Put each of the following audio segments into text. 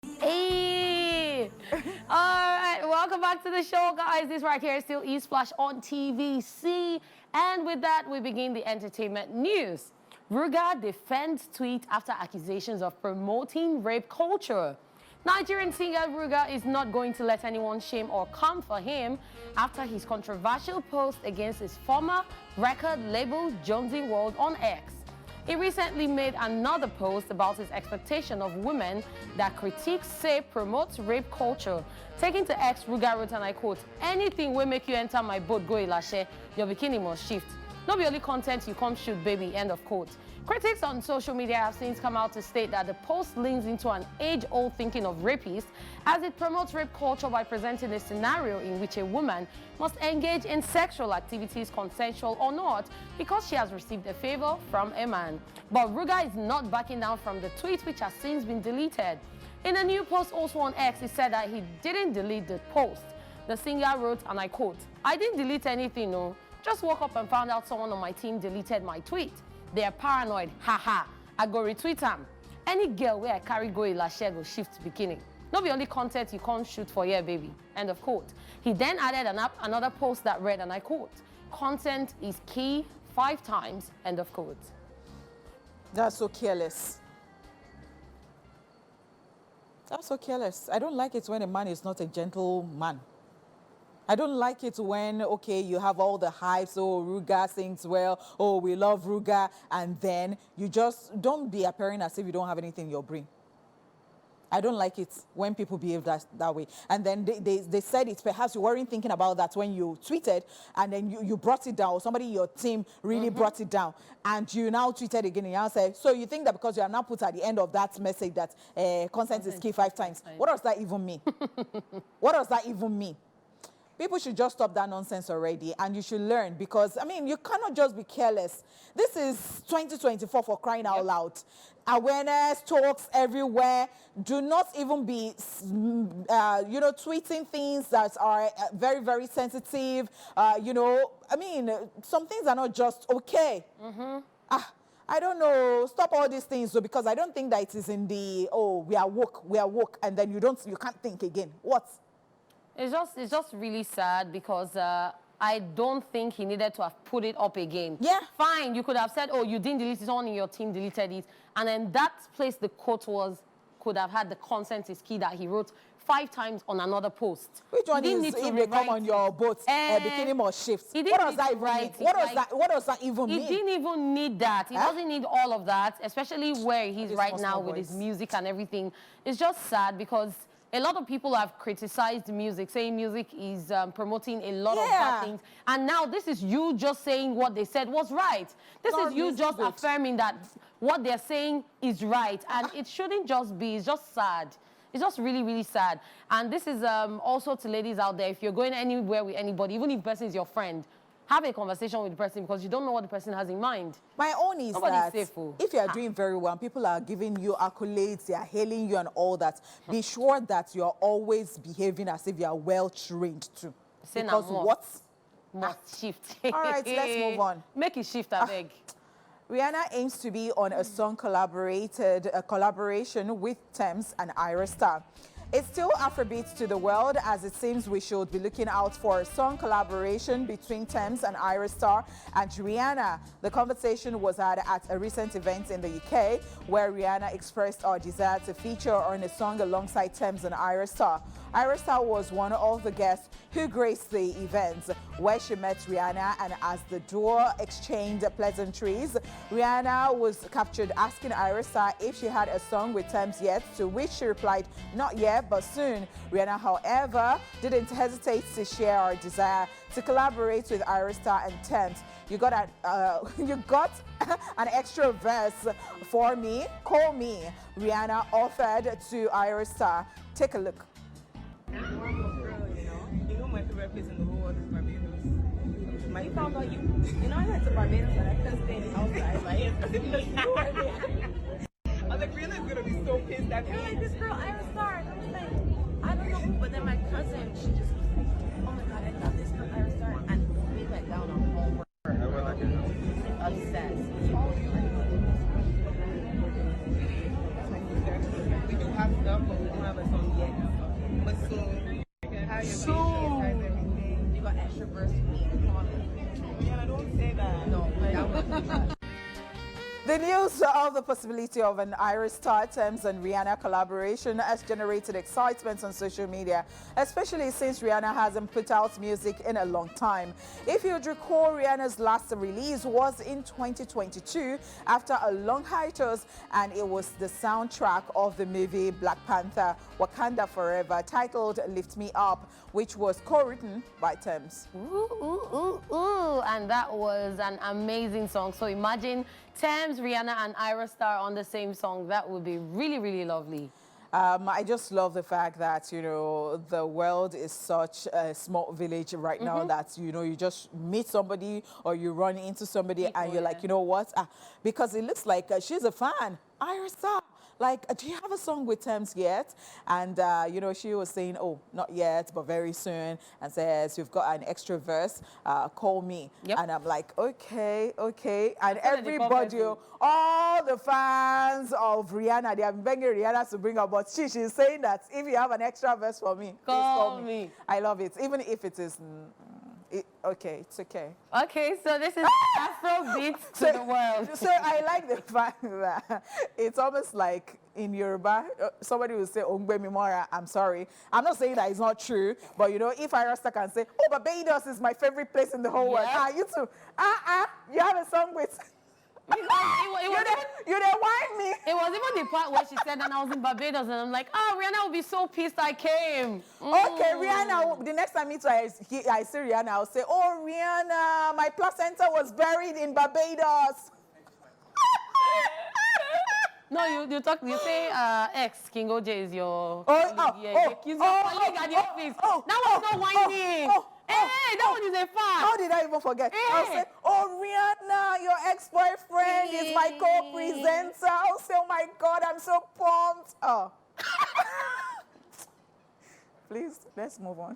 Hey! Alright, welcome back to the show, guys. This right here is still Esplash on TVC. And with that, we begin the entertainment news. Ruga defends tweet after accusations of promoting rape culture. Nigerian singer Ruga is not going to let anyone shame or come for him after his controversial post against his former record label Jonesy World on X. He recently made another post about his expectation of women that critiques say promotes rape culture. Taking to X, Ruga wrote, and I quote, "Anything will make you enter my boat, go Ilashe, your bikini must shift. Not be only content you come shoot, baby," end of quote. Critics on social media have since come out to state that the post leans into an age-old thinking of rapists as it promotes rape culture by presenting a scenario in which a woman must engage in sexual activities, consensual or not, because she has received a favor from a man. But Ruga is not backing down from the tweet, which has since been deleted. In a new post also on X, he said that he didn't delete the post. The singer wrote, and I quote, "I didn't delete anything, no. Just woke up and found out someone on my team deleted my tweet. They are paranoid, haha. I go retweet them. Any girl where I carry go Ilashe go shift bikini. Not be only content you can't shoot for here, baby," end of quote. He then added another post that read, and I quote, "Content is key 5 times," end of quote. That's so careless. That's so careless. I don't like it when a man is not a gentleman. I don't like it when, okay, you have all the hypes, oh, Ruga sings well, oh, we love Ruga, and then you just don't be appearing as if you don't have anything in your brain. I don't like it when people behave that way. And then they said it, perhaps you weren't thinking about that when you tweeted, and then you brought it down, or somebody in your team really brought it down, and you now tweeted again, and you now say, so you think that because you are now put at the end of that message that consent is key 5 times. What does that even mean? What does that even mean? People should just stop that nonsense already, and you should learn, because, I mean, you cannot just be careless. This is 2024, for crying out loud. Awareness, talks everywhere. Do not even be, tweeting things that are very, very sensitive. I mean, some things are not just okay. I don't know. Stop all these things, though, because I don't think that it is in the, oh, we are woke, and then you can't think again. What? It's just really sad, because I don't think he needed to have put it up again. Yeah. Fine, you could have said, oh, you didn't delete it, someone in your team deleted it. And then that place the quote could have had the consent is key that he wrote 5 times on another post. Which one is if they come on your boat, bikini must shift? What does that even mean? What does that even mean? He didn't even need that. He doesn't need all of that, especially where he's right now with his music and everything. It's just sad, because a lot of people have criticized music, saying music is promoting a lot of bad things. And now this is you just saying what they said was right. This is you just affirming that what they're saying is right. And it shouldn't just be. It's just sad. It's just really, really sad. And this is also to ladies out there, if you're going anywhere with anybody, even if the person is your friend, have a conversation with the person, because you don't know what the person has in mind. My own is that if you are doing very well, people are giving you accolades, they are hailing you and all that, be sure that you are always behaving as if you are well trained too. Because what? Must shift. All right, let's move on. Make it shift, I beg. Rihanna aims to be on a song collaboration with Thames and Ira Star. It's still Afrobeat to the world, as it seems we should be looking out for a song collaboration between Thames and Ira Star and Rihanna. The conversation was had at a recent event in the UK, where Rihanna expressed her desire to feature on a song alongside Thames and Ira Star. Ira Star was one of the guests who graced the event, where she met Rihanna, and as the duo exchanged pleasantries, Rihanna was captured asking Ira Star if she had a song with Thames yet, to which she replied, "Not yet, but soon." Rihanna, however, didn't hesitate to share her desire to collaborate with Ira Star and Thames. You got an extra verse for me, call me, Rihanna offered to Ira Star. Take a look. My favorite place in the whole world is Barbados. When you found out I went to Barbados and I couldn't stay in the outside. I was like, Rihanna's gonna be so pissed at me. You're like, this girl, Ira Star. And I was like, I don't know who, but then my cousin, she just was like, oh my God, I love this girl, Ira Star. And we went down on homework. Obsessed. We do have stuff, but we don't have The news of the possibility of an Irish StarTimes and Rihanna collaboration has generated excitement on social media, especially since Rihanna hasn't put out music in a long time. If you'd recall, Rihanna's last release was in 2022 after a long hiatus, and it was the soundtrack of the movie Black Panther: Wakanda Forever, titled Lift Me Up, which was co-written by Tems. And that was an amazing song. So imagine Tems, Rihanna, and Ira Star on the same song. That would be really, really lovely. I just love the fact that, you know, the world is such a small village right now that, you know, you just meet somebody or you run into somebody and you're like, you know what? Because it looks like she's a fan. Ira Star. Like, do you have a song with Tems yet? And, you know, she was saying, oh, not yet, but very soon. And says, you've got an extra verse, call me. Yep. And I'm like, okay. And everybody, all the fans of Rihanna, they are begging Rihanna to bring her, but she's saying that if you have an extra verse for me, please call me. I love it, even if it is... okay, it's okay. Okay, so this is Afro beats to the world. So I like the fact that it's almost like in Yoruba, somebody will say, Ongbe Mimora, I'm sorry. I'm not saying that it's not true, but you know, if I Rasta can say, oh, Barbados is my favorite place in the whole world. You too. You have a song with... You didn't whine me. It was even the part where she said that I was in Barbados, and I'm like, oh, Rihanna will be so pissed I came. Okay, Rihanna, the next time I see Rihanna, I'll say, oh, Rihanna, my placenta was buried in Barbados. No, you say ex, King OJ is your colleague. He's your colleague at the office. That was not whining. Hey, that one is a fact. How did I even forget? I'll say, oh, Rihanna, your ex-boyfriend is my co-presenter. I'll say, oh, my God, I'm so pumped. Oh. Please, let's move on.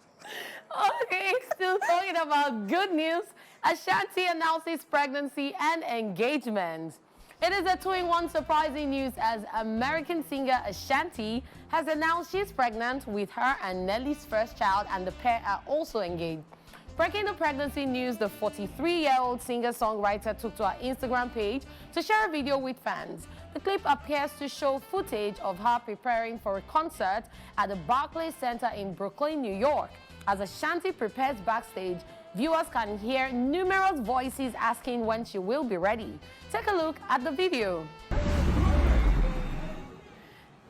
Okay, still talking about good news. Ashanti announces pregnancy and engagement. It is a two-in-one surprising news as American singer Ashanti has announced she's pregnant with her and Nelly's first child, and the pair are also engaged. Breaking the pregnancy news, the 43-year-old singer-songwriter took to her Instagram page to share a video with fans. The clip appears to show footage of her preparing for a concert at the Barclays Center in Brooklyn, New York. As Ashanti prepares backstage, viewers can hear numerous voices asking when she will be ready. Take a look at the video.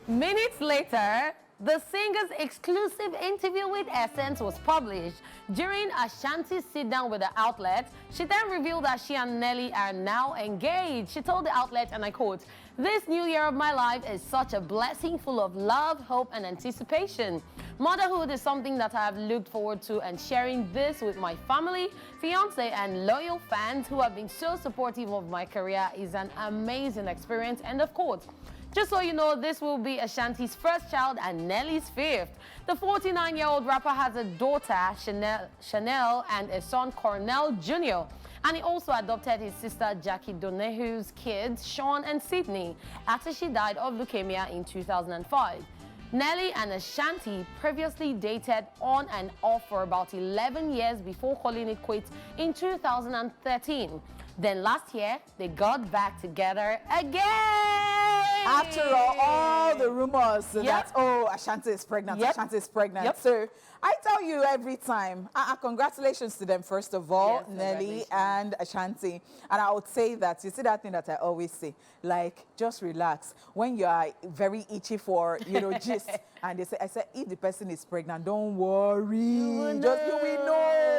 Minutes later, the singer's exclusive interview with Essence was published. During Ashanti's sit-down with the outlet, she then revealed that she and Nelly are now engaged. She told the outlet, and I quote, "This new year of my life is such a blessing full of love, hope, and anticipation. Motherhood is something that I have looked forward to, and sharing this with my family, fiance, and loyal fans who have been so supportive of my career is an amazing experience." End of quote. Just so you know, this will be Ashanti's first child and Nelly's fifth. The 49-year-old rapper has a daughter, Chanel, and a son, Cornell Jr., and he also adopted his sister Jackie Donahue's kids, Sean and Sydney, after she died of leukemia in 2005. Nelly and Ashanti previously dated on and off for about 11 years before calling it quits in 2013. Then last year, they got back together again. After all the rumors that, oh, Ashanti is pregnant, Ashanti is pregnant. So I tell you every time, congratulations to them, first of all, Nelly and Ashanti. And I would say that, you see that thing that I always say, like, just relax. When you are very itchy for, you know, gist, and they say, I said, if the person is pregnant, don't worry. You will know.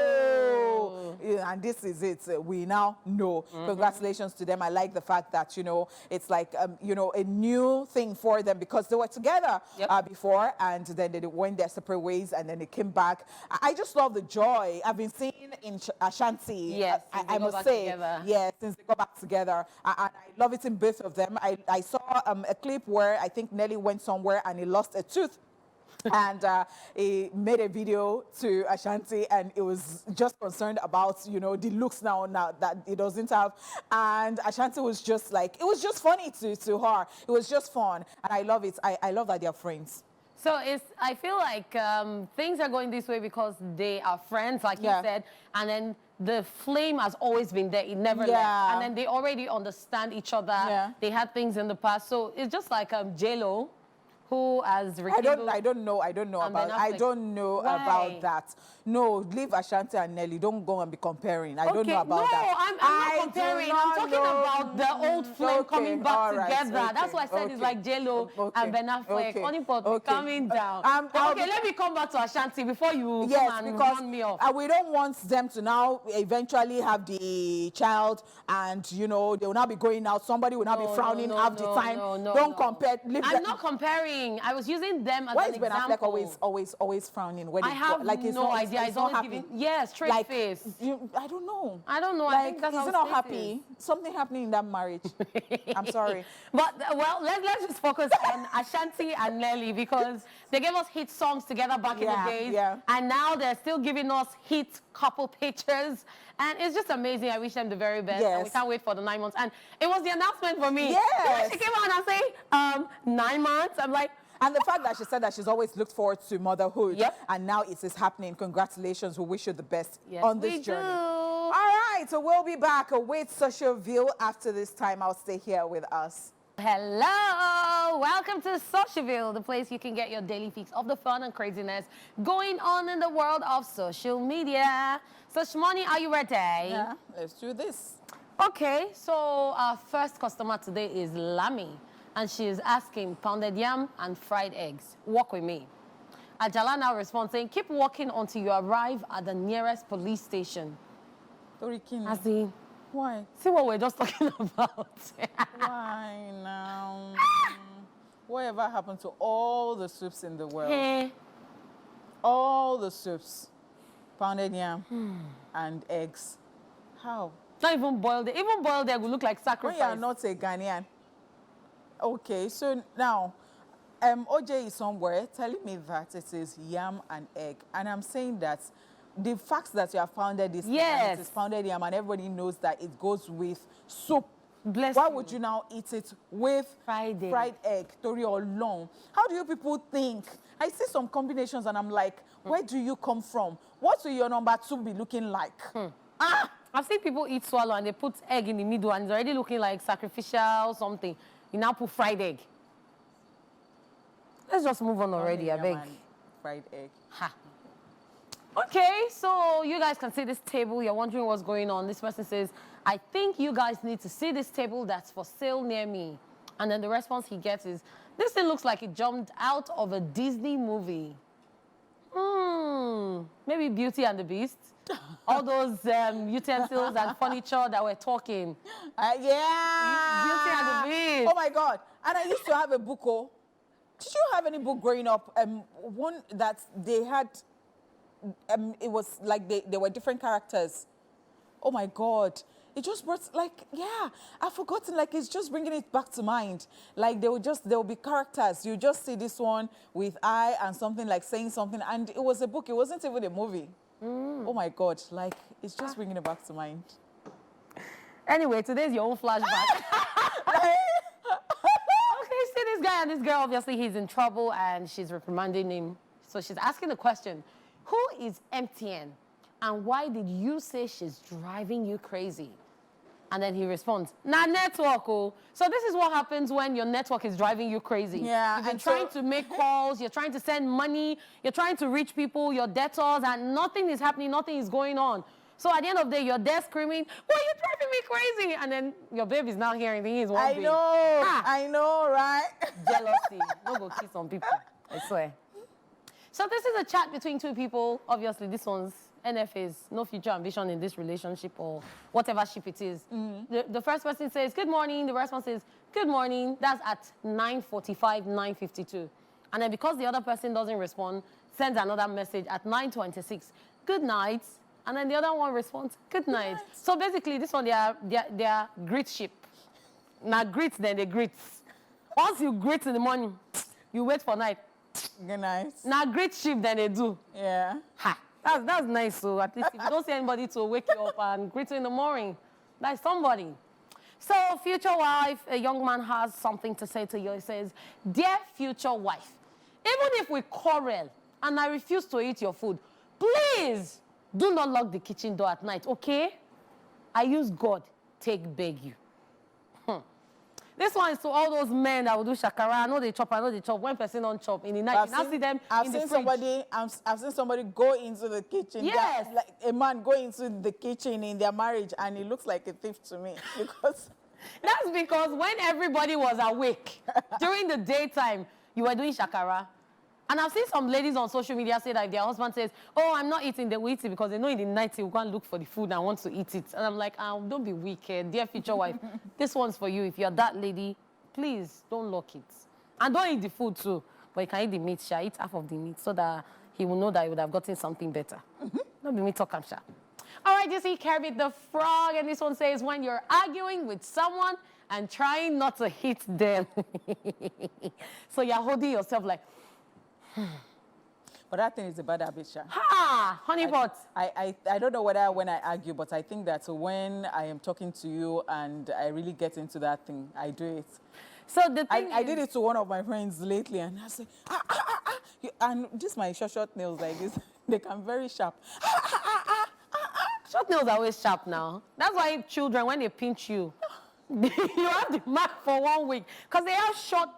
And this is it. We now know. Congratulations to them. I like the fact that, you know, it's like, you know, a new thing for them because they were together before, and then they went their separate ways, and then they came back. I just love the joy I've been seeing in Ashanti. Yes, I must say, since they got back together. I love it in both of them. I saw a clip where I think Nelly went somewhere and he lost a tooth. And he made a video to Ashanti, and it was just concerned about, you know, the looks now that it doesn't have. And Ashanti was just like, it was just funny to her. It was just fun, and I love it. I love that they're friends. So I feel like things are going this way because they are friends, like you said, and then the flame has always been there. It never left. And then they already understand each other. Yeah. They had things in the past. So it's just like J-Lo, who has rekindled. I don't know about that. No, leave Ashanti and Nelly. Don't go and be comparing. I don't know about that. I'm not comparing. I'm talking about the old flame coming back together. That's why I said it's like J-Lo and Ben Affleck. Coming down. Okay, let me come back to Ashanti before you come and run me off. We don't want them to now eventually have the child and, you know, they will now be going out. Somebody will now be frowning half the time. Don't compare. I'm not comparing. I was using them as Why an is Ben example. Affleck always frowning? When I have like no idea. He's always giving straight like, face. I don't know. I don't know. Like, I think that's is he not happy? Something happening in that marriage. I'm sorry. But well, let's just focus on Ashanti and Nelly because they gave us hit songs together back in the days, and now they're still giving us hit couple pictures. And it's just amazing. I wish them the very best. And we can't wait for the 9 months. And it was the announcement for me. When she came out and say, 9 months, I'm like... And the fact that she said that she's always looked forward to motherhood. And now it is happening. Congratulations. We wish you the best on this journey. All right. So we'll be back with Social View after this time. I'll stay here with us. Hello, welcome to Socialville, the place you can get your daily fix of the fun and craziness going on in the world of social media. So Shmoni, are you ready? Yeah, let's do this. Okay, so our first customer today is Lami, and she is asking pounded yam and fried eggs. Walk with me. Ajala now responds saying, keep walking until you arrive at the nearest police station. Torikini. Why? See what we're just talking about. Why now? Whatever happened to all the soups in the world? All the soups. Pounded yam and eggs. How? Not even boiled egg. Even boiled egg will look like sacrifice. When you are not a Ghanaian. Okay, so now, OJ is somewhere telling me that it is yam and egg. And I'm saying that the fact that you have pounded this it is pounded yam and everybody knows that it goes with soup. Why would you now eat it with fried egg, tori or long? How do you people think? I see some combinations and I'm like, where do you come from? What will your number 2 be looking like? I've seen people eat swallow and they put egg in the middle and it's already looking like sacrificial something. You now put fried egg. Let's just move on already, I beg. Fried egg. Okay, so you guys can see this table. You're wondering what's going on. This person says, I think you guys need to see this table that's for sale near me. And then the response he gets is, this thing looks like it jumped out of a Disney movie. Maybe Beauty and the Beast. All those utensils and furniture that we're talking. Beauty and the Beast. Oh my God. And I used to have a book. Did you have any book growing up? One that they had... it was like they were different characters. Oh my God. It just brought, like, I've forgotten, like, it's just bringing it back to mind. Like, there will be characters. You just see this one with I and something like saying something, and it was a book. It wasn't even a movie. Oh my God. Like, it's just bringing it back to mind. Anyway, today's your own flashback. Okay, see this guy and this girl, obviously he's in trouble and she's reprimanding him. So she's asking the question, who is MTN and why did you say she's driving you crazy? And then he responds, nah, network. Oh. So this is what happens when your network is driving you crazy. Yeah, You've been trying to make calls, you're trying to send money, you're trying to reach people, your debtors, and nothing is happening, nothing is going on. So at the end of the day, you're there screaming, well, you're driving me crazy. And then your baby is now hearing things. I know, right? Jealousy. Don't go kiss on people, I swear. So this is a chat between two people. Obviously, this one's NFAs, no future ambition in this relationship or whatever ship it is. The first person says, good morning. The response says, good morning. That's at 9:45, 9:52. And then because the other person doesn't respond, sends another message at 9:26, good night. And then the other one responds, good night. So basically, this one, they are greet ship. Now greet, then they greet. Once you greet in the morning, you wait for night. Good night. Now great ship than they do. Yeah. Ha. That's nice. So at least if you don't see anybody to wake you up and greet you in the morning, that's somebody. So future wife, a young man has something to say to you. He says, dear future wife, even if we quarrel and I refuse to eat your food, please do not lock the kitchen door at night, okay? I use God, take beg you. This one is to all those men that will do shakara. I know they chop. One person don't chop in the night. You now see them in the fridge. I've seen somebody go into the kitchen. Yes. Like a man go into the kitchen in their marriage, and he looks like a thief to me because. That's because when everybody was awake during the daytime, you were doing shakara. And I've seen some ladies on social media say that if their husband says, oh, I'm not eating, they will eat it because they know in the night he will go and look for the food and want to eat it. And I'm like, don't be wicked, dear future wife. This one's for you. If you're that lady, please don't lock it. And don't eat the food too. But you can eat the meat, sha. Eat half of the meat so that he will know that he would have gotten something better. Don't be me talking, sha. All right, you see Kermit the Frog. And this one says, when you're arguing with someone and trying not to hit them. So you're holding yourself like, But that thing is a bad habit, Sha. ha, honey pot. I don't know whether when I argue, but I think that when I am talking to you and I really get into that thing, I do it. So the thing I did it to one of my friends lately, and I say, and this my short nails like this, they come very sharp. Short nails are always sharp now. That's why children, when they pinch you, you have the mark for 1 week because they have short,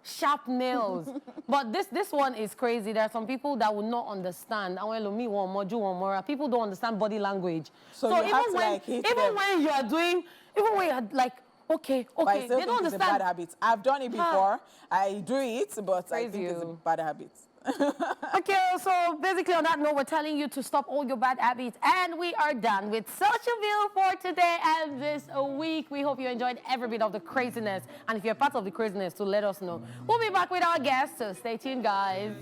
sharp nails. But this one is crazy. There are some people that will not understand. People don't understand body language. So you have to, like, hit them. When you are doing, even when you're like, okay, But I still they don't think understand. it's a bad habit. I've done it before. I do it, but I think it's a bad habit. Okay, so basically on that note, we're telling you to stop all your bad habits. And we are done with Social View for today and this week. We hope you enjoyed every bit of the craziness. And if you're part of the craziness, so let us know. We'll be back with our guests, so stay tuned, guys.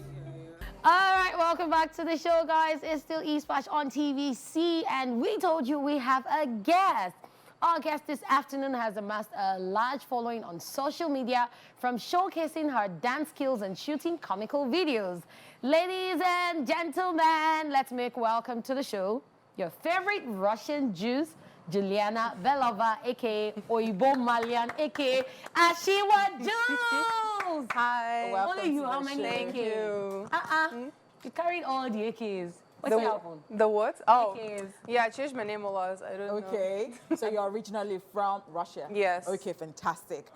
All right, welcome back to the show, guys. It's still Esplash on TVC, and we told you we have a guest. Our guest this afternoon has amassed a large following on social media from showcasing her dance skills and shooting comical videos. Ladies and gentlemen, let's make welcome to the show your favorite Russian Jews, Juliana Belova, a.k.a. Oibo Malian, a.k.a. Ashiwa Jules. Hi. Welcome Only you, to how the many show. AKs? Thank you. You carried all the AKs. What's your phone? The what? Oh, AKs. yeah, I changed my name a lot. I don't know. Okay, so you're originally from Russia? Yes. Okay, fantastic.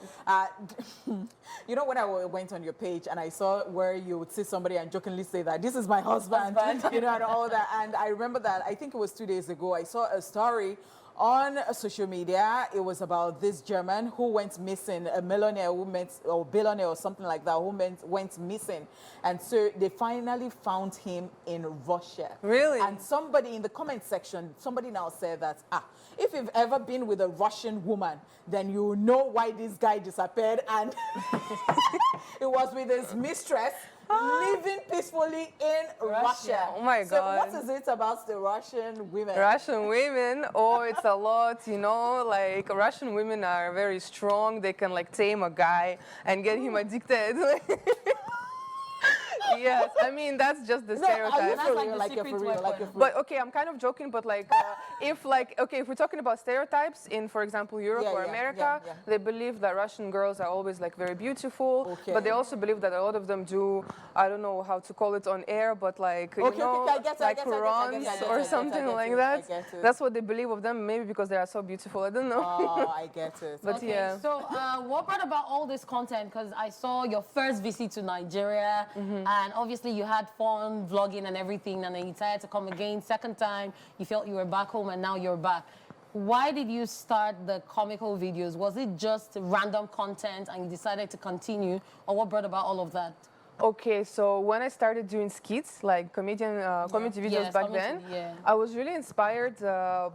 You know, when I went on your page and I saw where you would see somebody and jokingly say that, this is my husband, you know, and all that. And I remember that, I think it was 2 days ago, I saw a story on social media. It was about this German who went missing, a millionaire who or billionaire or something like that, who went missing. And so they finally found him in Russia. Really? And somebody in the comment section, somebody now said that, if you've ever been with a Russian woman, then you know why this guy disappeared. And it was with his mistress living peacefully in Russia. Oh my So God. what is it about the Russian women? Russian women, oh, it's a lot, you know, like Russian women are very strong. They can like tame a guy and get him addicted. Yes, I mean, that's just the No, are you stereotype. That's for like real? the Like you're for secret real? Like weapon. you're for real? But okay, I'm kind of joking, but like, if we're talking about stereotypes in, for example, Europe or America, they believe that Russian girls are always like very beautiful, but they also believe that a lot of them do, I don't know how to call it on air, but like, you know, I get it, like I get it, I runs get it, or I something get like it, that. I get it. That's what they believe of them, maybe because they are so beautiful, I don't know. Oh, I get it. But Okay, yeah. so what brought about all this content? Because I saw your first visit to Nigeria, and obviously you had fun vlogging and everything, and then you decided to come again. Second time, you felt you were back home, and now you're back. Why did you start the comical videos? Was it just random content, and you decided to continue, or what brought about all of that? Okay, so when I started doing skits, like comedy videos Yes, back comedy, then, yeah. I was really inspired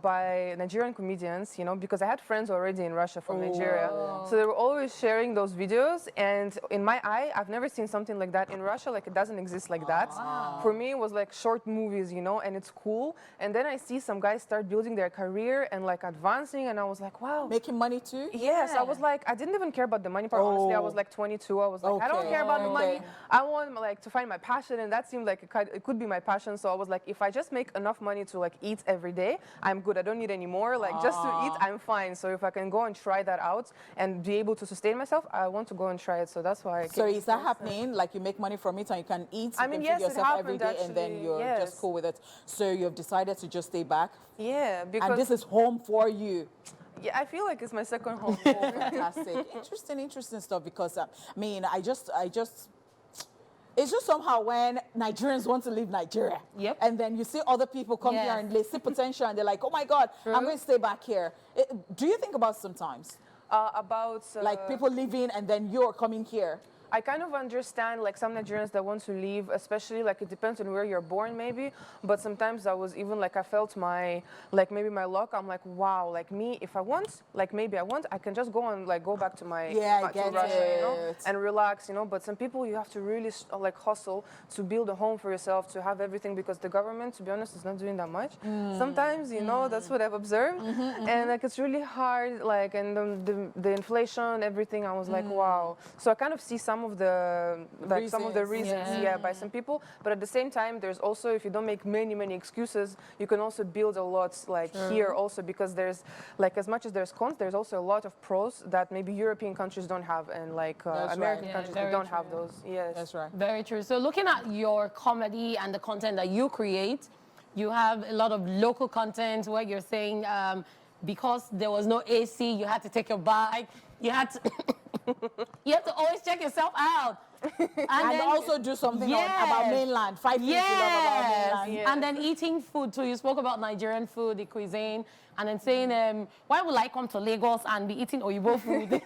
by Nigerian comedians, you know, because I had friends already in Russia from Nigeria. So they were always sharing those videos, and in my eye, I've never seen something like that in Russia, like it doesn't exist like that. For me, it was like short movies, you know, and it's cool. And then I see some guys start building their career and like advancing, and I was like, wow. Making money too? Yes, I was like, I didn't even care about the money part, honestly. I was like 22. I was like, I don't Okay, care about the money. okay. I want like to find my passion, and that seemed like it could be my passion. So I was like, if I just make enough money to like eat every day, I'm good. I don't need any more. Like just to eat, I'm fine. So if I can go and try that out and be able to sustain myself, I want to go and try it. So that's why. So is that happening? Like you make money from it and you can eat, you can yes, feed it yourself every happened, day, and then actually, you're yes. just cool with it. So you've decided to just stay back, Yeah, because and this is home for you. yeah, I feel like it's my second home. Oh, fantastic. Interesting stuff, because I mean, I just, it's just somehow when Nigerians want to leave Nigeria. Yep. And then you see other people come here Yes. and they see potential and they're like, oh my God, I'm going to stay back here. Do you think about sometimes? Like people leaving and then you're coming here? I kind of understand like some Nigerians that want to leave, especially like it depends on where you're born maybe, but sometimes I was even like I felt my like maybe my luck. I'm like, wow, like me, if I want, like maybe I can just go and like go back to my to Russia, you know, and relax, you know. But some people you have to really like hustle to build a home for yourself, to have everything, because the government, to be honest, is not doing that much. Sometimes, you know, that's what I've observed, and like it's really hard, like, and the inflation, everything. I was like, wow. So I kind of see some of the reasons, by some people, but at the same time, there's also, if you don't make many excuses, you can also build a lot like here also, because there's like, as much as there's cons, there's also a lot of pros that maybe European countries don't have, and like American countries that don't have those. Yes, that's right. Very true. So looking at your comedy and the content that you create, you have a lot of local content where you're saying because there was no AC, you had to take your bike, you had to you have to always check yourself out. And then, also do something about mainland. 5 things you love about mainland. Yes. And then eating food too. You spoke about Nigerian food, the cuisine, and then saying, why would I come to Lagos and be eating Oyibo food?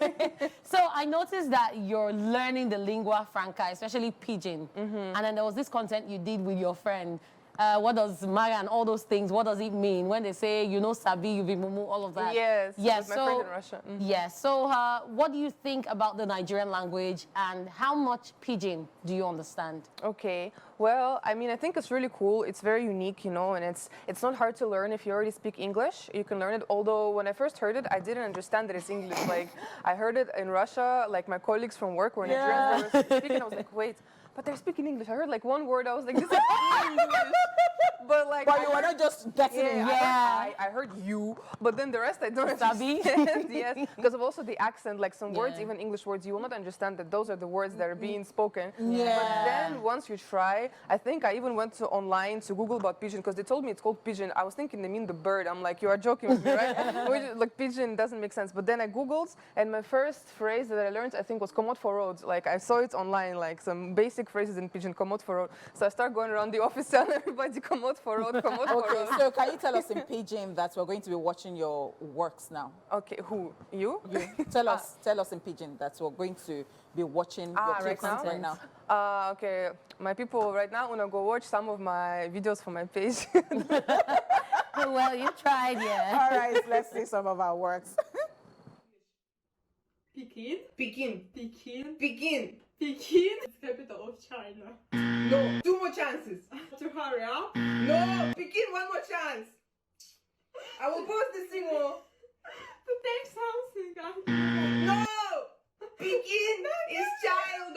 So I noticed that you're learning the lingua franca, especially Pidgin. And then there was this content you did with your friend. What does Maya and all those things, what does it mean when they say, you know, Sabi, you be Mumu, all of that? Yes, yes. My friend in Russia. Yes, so what do you think about the Nigerian language, and how much Pidgin do you understand? Okay, well, I mean, I think it's really cool. It's very unique, you know, and it's not hard to learn if you already speak English. You can learn it, although when I first heard it, I didn't understand that it's English. Like, I heard it in Russia, like my colleagues from work were Nigerians that were speaking. I was like, wait, but they're speaking English. I heard like one word. I was like, this is English. But like, but you were not just getting it. I heard you, but then the rest I don't understand. Yes, because of also the accent. Like some words, even English words, you will not understand that those are the words that are being spoken. But then once you try, I think I even went to online to Google about pigeon, because they told me it's called pigeon. I was thinking they mean the bird. I'm like, you are joking with me, right? Like pigeon doesn't make sense. But then I Googled, and my first phrase that I learned, I think, was "komot for road." Like I saw it online, like some basic phrases in pigeon, "komot for road." So I started going around the office telling everybody "komot for road, komot for road." So can you tell us in Pidgin that we're going to be watching your works now? Okay, who? You? Tell us in Pidgin that we're going to be watching your clips right now. Okay, my people, right now, I'm gonna go watch some of my videos for my page. Well, you tried, All right, let's see some of our works. Peking. Peking. Peking. Peking. Peking is capital of China. No, 2 more chances. To hurry up. No, Peking, 1 more chance. I will post this thing. To take something. No, Peking is child.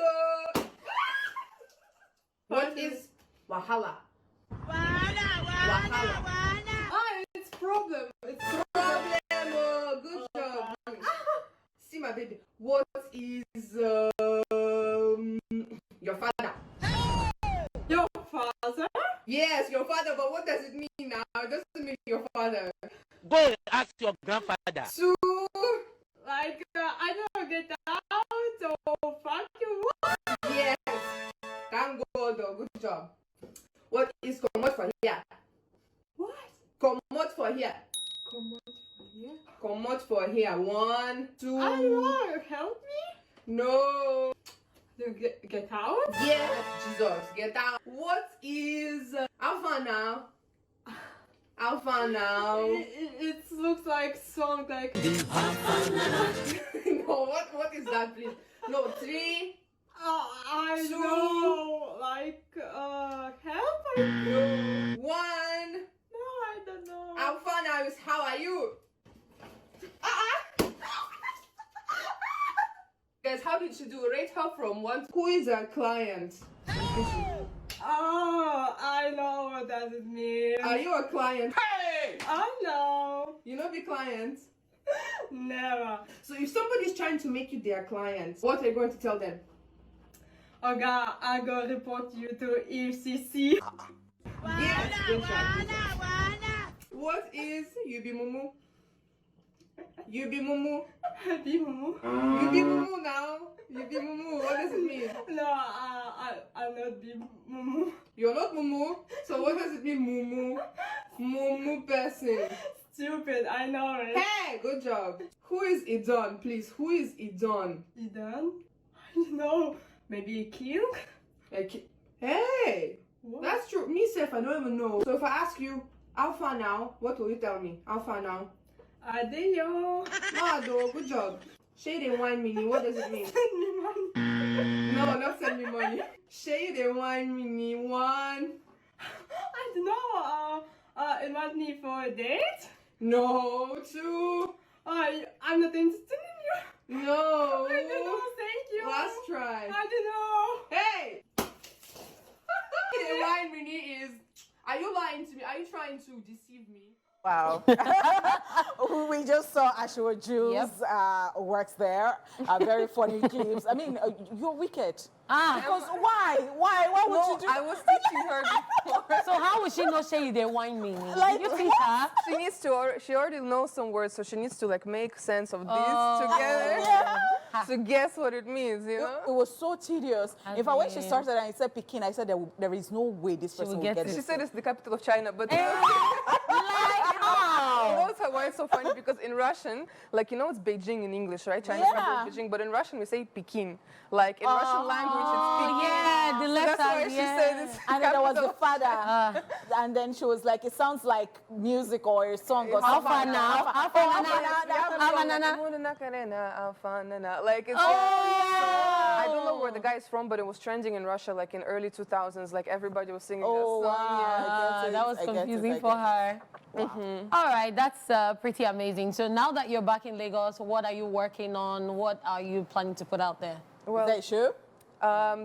What is wahala? Wahala. Ah, it's problem. It's Problem. Good job. See my baby. What is your father? your father. Yes, your father. But what does it mean now? It doesn't mean your father. Go and ask your grandfather. Su. Like I don't get out or fuck you. Yes. Thank God. Good job. What is comot for here? What? Comot for here. Come on here. Comot for here. 1, 2. I want help me. No. To get out. Yes, Jesus. Get out. What is Alpha now? Alpha now. It looks like song like. No, what is that, please? No, 3. I Two. know. Like help. No. 1. No, I don't know. Alpha now is how are you? Guys, how do you to do, rate her from 1 to... Who is our client? Oh, I know what does it mean. Are you a client? Hey! I know. You know be client? Never. So if somebody's trying to make you their client, what are you going to tell them? Okay, I go report you to EFCC. Yes, good job. What is you be mumu? You be mumu. Be mumu. You be mumu now. You be mumu. What does it mean? No, I'll not be mumu. You're not mumu. So what does it mean mumu? Mumu person. Stupid, I know it. Hey, good job. Who is Idon, please? Who is Idon? You done? I know. Maybe a king? Hey, What? that's true. Me, Seth, I don't even know. So if I ask you, Alpha now, what will you tell me? Alpha now. Adeyo. No, good job. Shade and wine mini, what does it mean? Send me money. No, not send me money. Shade and wine mini, 1. I don't know. Invite me for a date? No, 2. I'm not interested in you. No. I don't know. Thank you. Last try. I don't know. Hey! The wine mini is... Are you lying to me? Are you trying to deceive me? Wow. We just saw Ashua Jules Yep. works there. Very funny clips. I mean, you're wicked. Ah. Because why? Why would you do I was teaching her before. So how would she not say they wine meaning? Like, Did you teach her? She needs to. She already knows some words, so she needs to like make sense of this Oh. together Yeah. to guess what it means. You know. It was so tedious. I In fact, when she mean- started and I said Peking, I said there is no way this person will will get get it. it. She said it's the capital of China, but Like how? you know why it's so funny? Because in Russian, like you know, it's Beijing in English, right? China's Yeah. capital is Beijing, but in Russian we say Peking. Like in Russian language, it's Oh, Peking. yeah, the So letters. that's why she said it's And then there was the capital. father. And then she was like, it sounds like music or a song or How something. far now? How far now? Like it's Oh. I don't know where the guy is from, but it was trending in Russia like in early 2000s. Like everybody was singing Oh, that song. wow. Yeah. I get it, That was I get it, confusing I for get her. All right, that's pretty amazing. So now that you're back in Lagos, what are you working on? What are you planning to put out there? Is that true?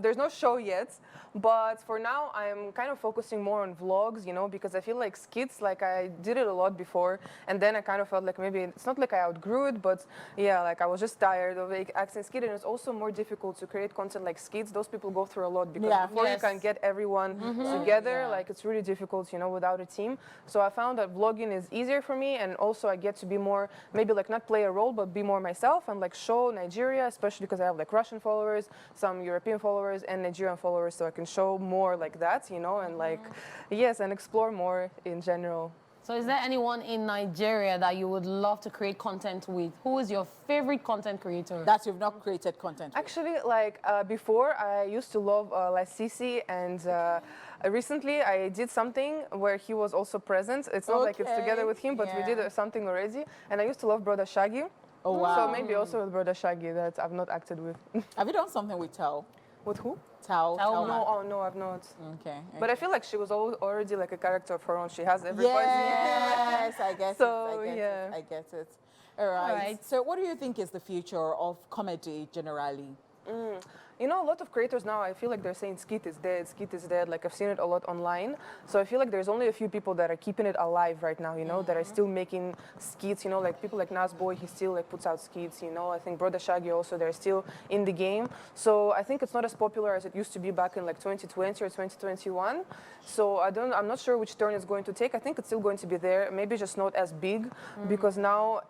There's no show yet, but for now I'm kind of focusing more on vlogs, you know, because I feel like skits, like I did it a lot before, and then I kind of felt like maybe it's not like I outgrew it, but yeah, like I was just tired of like, acting skit, and it's also more difficult to create content like skits. Those people go through a lot because Yeah. before you Yes. can get everyone together, Yeah. like it's really difficult, you know, without a team. So I found that vlogging is easier for me, and also I get to be more, maybe like not play a role, but be more myself and like show Nigeria, especially because I have like Russian followers, some European followers, and Nigerian followers, so I can show more like that, you know, and like, yes, and explore more in general. So is there anyone in Nigeria that you would love to create content with? Who is your favorite content creator? That you've not created content with. Actually, like before, I used to love Lasisi, and recently I did something where he was also present. It's not like it's together Okay, with him, but we yeah. did something already, and I used to love Brother Shaggy. Oh, wow. So maybe also with Brother Shaggy that I've not acted with. Have you done something with Tao? With who? Tao. Tao. No, oh no, I've not. Okay. But I feel like she was already like a character of her own. She has everybody. Yes, I get So, it. I get yeah. it. I get it. All right. right. So, what do you think is the future of comedy generally? You know, a lot of creators now, I feel like they're saying skit is dead, skit is dead. Like I've seen it a lot online. So I feel like there's only a few people that are keeping it alive right now, you know, that are still making skits, you know, like people like Nas Boy, he still like puts out skits, you know. I think Brother Shaggy also, they're still in the game. So I think it's not as popular as it used to be back in like 2020 or 2021. So I'm not sure which turn it's going to take. I think it's still going to be there, maybe just not as big, because now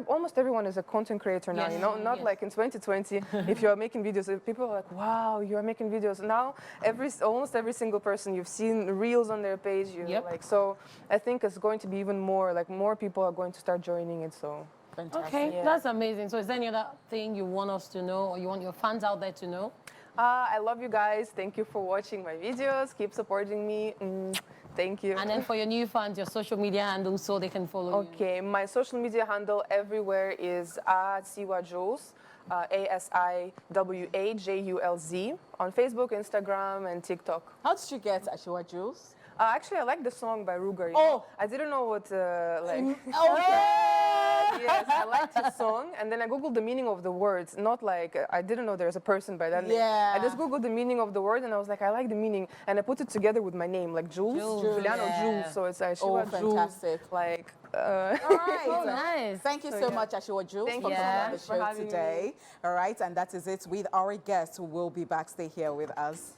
almost everyone is a content creator now, Yes. you know, not Yes. like in 2020, if you are making videos, people are like, wow, you are making videos. Now, almost every single person, you've seen reels on their page. Yep. Like, so I think it's going to be even more, like more people are going to start joining it, so. Fantastic. Okay, Yeah. that's amazing. So is there any other thing you want us to know or you want your fans out there to know? I love you guys. Thank you for watching my videos. Keep supporting me. Thank you. And then for your new fans, your social media handle so they can follow you. Okay, my social media handle everywhere is @siwajulz, ASIWAJULZ, on Facebook, Instagram, and TikTok. How did you get Ashua Jules? Actually, I like the song by Ruger. You Oh. know? I didn't know what like. Okay. Yes, I liked his song, and then I googled the meaning of the words. Not like I didn't know there's a person by that name. Yeah. I just googled the meaning of the word, and I was like, I like the meaning, and I put it together with my name, like Jules, Juliano yeah. Jules. So it's like Oh, Shiva Jules. fantastic. Like. All right. Oh, nice. Thank you so much, Ashiwa Jules, Thank for you coming so on the much for show having me. today. All right, and that is it with our guests who will be back. Stay here with us.